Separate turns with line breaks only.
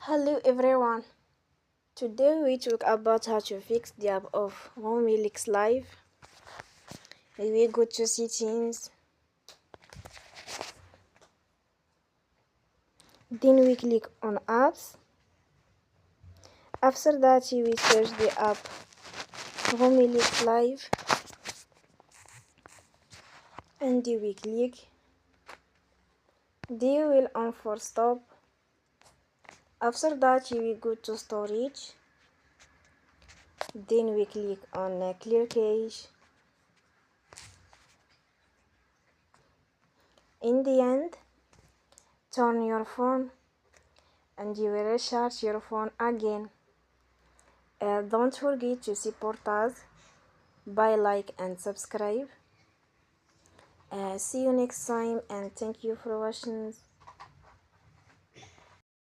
Hello everyone. Today we talk about how to fix the app of RemixLive. We go to settings, then we click on apps. After that we search the app RemixLive and we click. They will on for stop. After that we go to storage. Then we click on clear cache. In the end, turn your phone and you will recharge your phone again. Don't forget to support us by like and subscribe. See you next time and thank you for watching.